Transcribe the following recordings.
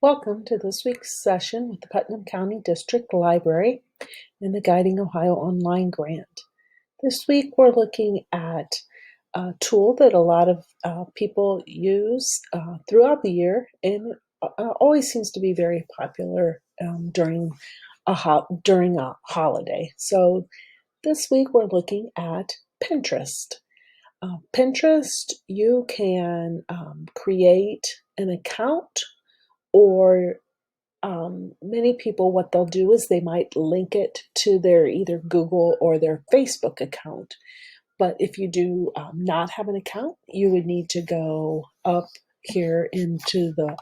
Welcome to this week's session with the Putnam County District Library and the Guiding Ohio Online Grant. This week we're looking at a tool that a lot of people use throughout the year and always seems to be very popular during a holiday. So this week we're looking at Pinterest. Pinterest, you can create an account, or many people, what they'll do is they might link it to their either Google or their Facebook account. But if you do not have an account, you would need to go up here into the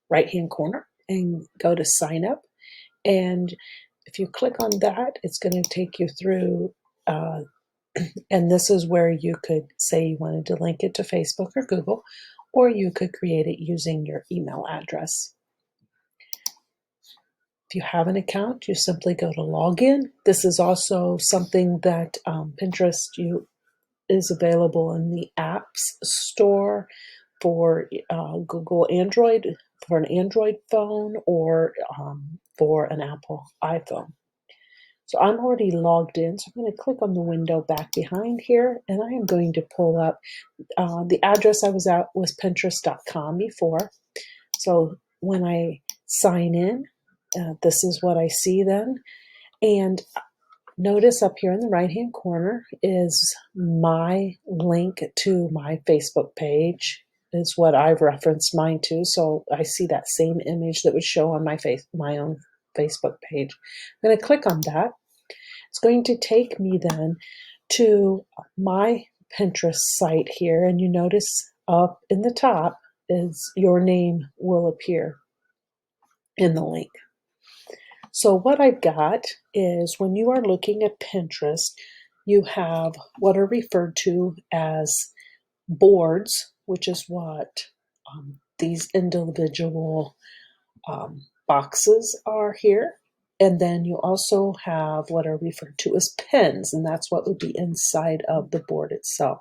right-hand corner and go to sign up. And if you click on that, it's going to take you through, and this is where you could say you wanted to link it to Facebook or Google, or you could create it using your email address. If you have an account, you simply go to login. This is also something that Pinterest is available in the apps store for Google Android, for an Android phone, or for an Apple iPhone. So I'm already logged in, so I'm going to click on the window back behind here, and I am going to pull up the address I was at was pinterest.com before. So when I sign in, this is what I see then. And notice up here in the right-hand corner is my link to my Facebook page. Is what I've referenced mine to. So I see that same image that would show on my own Facebook page. I'm going to click on that. It's going to take me then to my Pinterest site here, and you notice up in the top is your name will appear in the link. So what I've got is when you are looking at Pinterest, you have what are referred to as boards, which is what these individual boxes are here. And then you also have what are referred to as pins, and that's what would be inside of the board itself.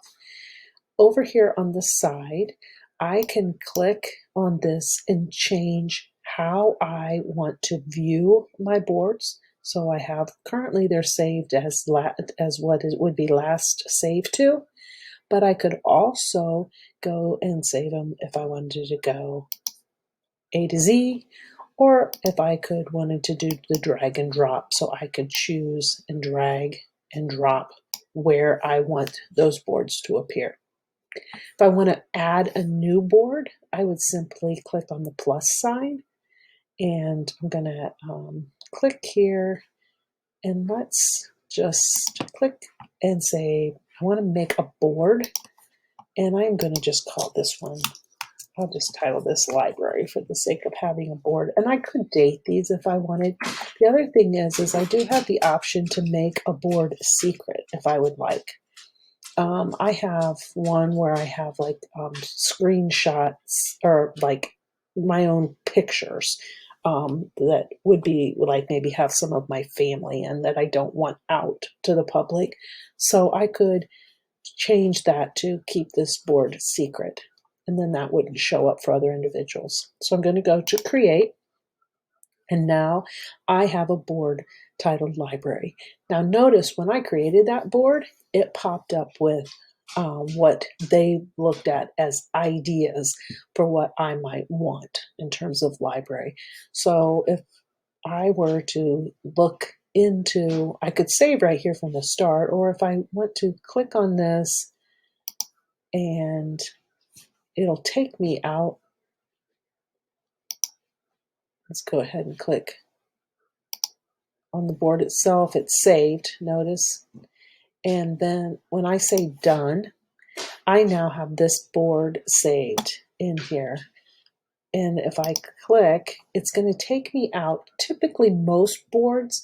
Over here on the side, I can click on this and change how I want to view my boards. So I have currently they're saved as what it would be last saved to, but I could also go and save them if I wanted to go A to Z, or if I wanted to do the drag and drop, so I could choose and drag and drop where I want those boards to appear. If I want to add a new board, I would simply click on the plus sign, and I'm going to click here, and let's just click and say I want to make a board, and I'm going to just call this one, I'll just title this library for the sake of having a board, and I could date these if I wanted. The other thing is I do have the option to make a board secret if I would like. I have one where I have like screenshots or like my own pictures that would be like maybe have some of my family in that I don't want out to the public. So I could change that to keep this board secret, and then that wouldn't show up for other individuals. So I'm going to go to create. And now I have a board titled library. Now notice when I created that board, it popped up with what they looked at as ideas for what I might want in terms of library. So if I were to look into, I could save right here from the start, or if I want to click on this and it'll take me out. Let's go ahead and click on the board itself. It's saved, notice. And then when I say done, I now have this board saved in here. And if I click, it's going to take me out. Typically, most boards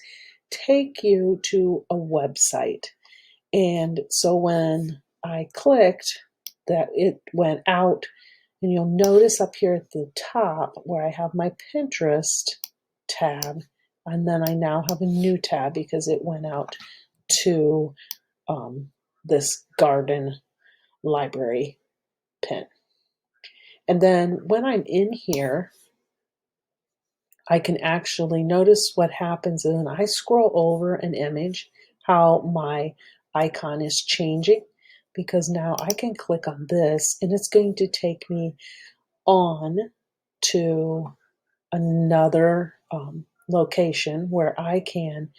take you to a website. And so when I clicked, that it went out. And you'll notice up here at the top where I have my Pinterest tab, and then I now have a new tab because it went out to this garden library pin. And then when I'm in here, I can actually notice what happens when I scroll over an image, how my icon is changing, because now I can click on this and it's going to take me on to another location where I can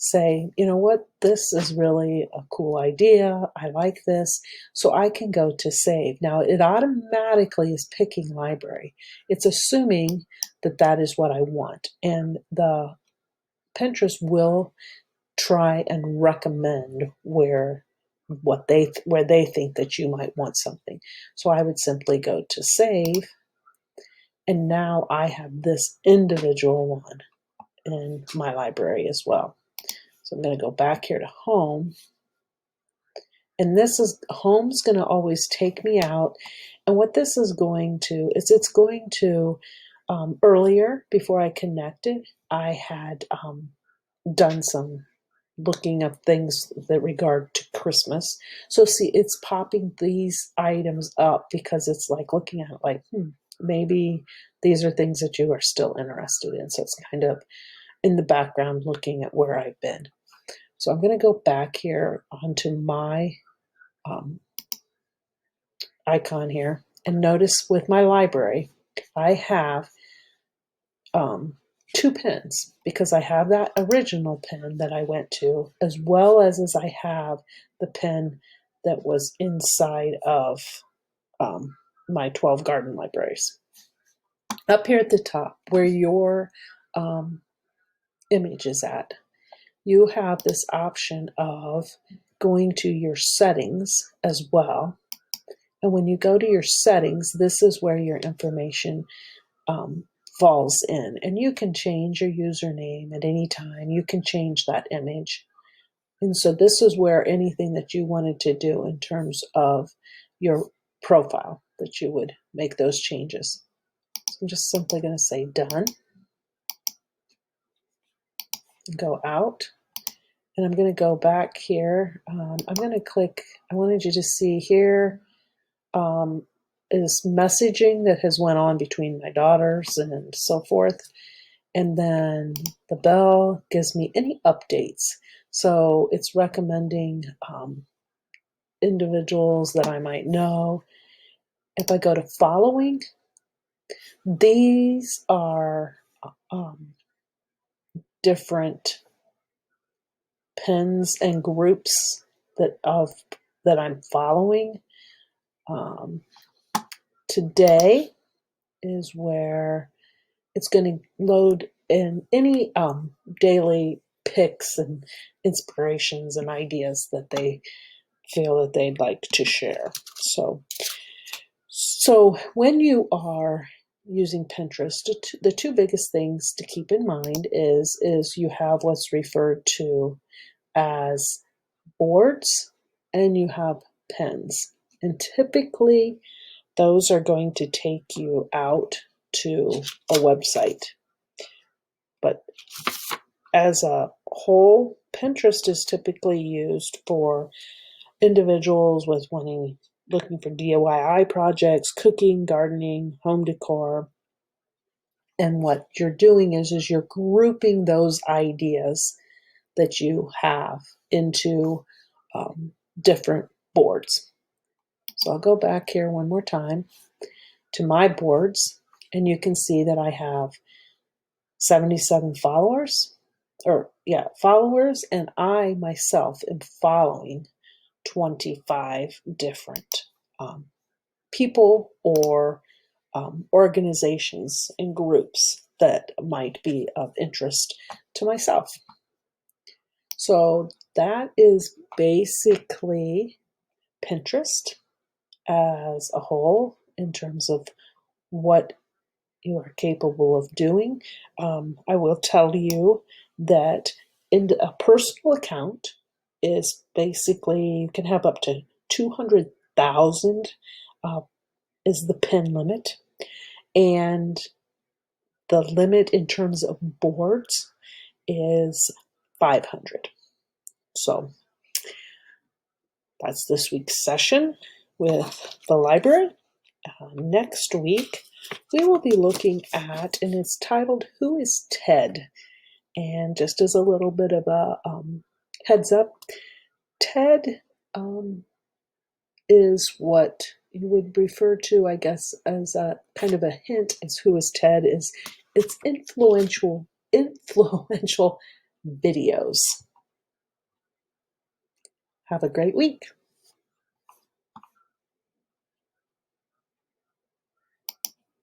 say, you know what, this is really a cool idea. I like this. So I can go to save. Now it automatically is picking library. It's assuming that that is what I want. And the Pinterest will try and recommend where they think that you might want something. So I would simply go to save, and now I have this individual one in my library as well. So I'm going to go back here to home, and this is home's going to always take me out. And what this is going to is it's going to earlier, before I connected, I had done some looking up things that regard to Christmas. So see, it's popping these items up because it's like looking at it like, maybe these are things that you are still interested in. So it's kind of in the background looking at where I've been. So I'm going to go back here onto my icon here, and notice with my library, I have 2 pins because I have that original pin that I went to, as well as I have the pin that was inside of my 12 garden libraries. Up here at the top, where your image is at, you have this option of going to your settings as well. And when you go to your settings, this is where your information falls in. And you can change your username at any time. You can change that image. And so this is where anything that you wanted to do in terms of your profile, that you would make those changes. So I'm just simply going to say done. Go out. And I'm going to go back here. I'm going to click, I wanted you to see here is messaging that has went on between my daughters and so forth. And then the bell gives me any updates. So it's recommending individuals that I might know. If I go to following, these are different pins and groups that I'm following. Today is where it's going to load in any daily picks and inspirations and ideas that they feel that they'd like to share. So when you are using Pinterest, the 2 biggest things to keep in mind is you have what's referred to as boards and you have pins. And typically those are going to take you out to a website. But as a whole, Pinterest is typically used for individuals looking for DIY projects, cooking, gardening, home decor. And what you're doing is you're grouping those ideas that you have into different boards. So I'll go back here one more time to my boards, and you can see that I have 77 followers, and I myself am following 25 different people or organizations and groups that might be of interest to myself. So that is basically Pinterest as a whole in terms of what you are capable of doing. I will tell you that in a personal account is basically, you can have up to 200,000 is the pin limit. And the limit in terms of boards is 500. So that's this week's session with the library. Next week, we will be looking at, and it's titled Who is Ted? And just as a little bit of a heads up, Ted is what you would refer to, I guess, as a kind of a hint as who is Ted is it's influential videos. Have a great week.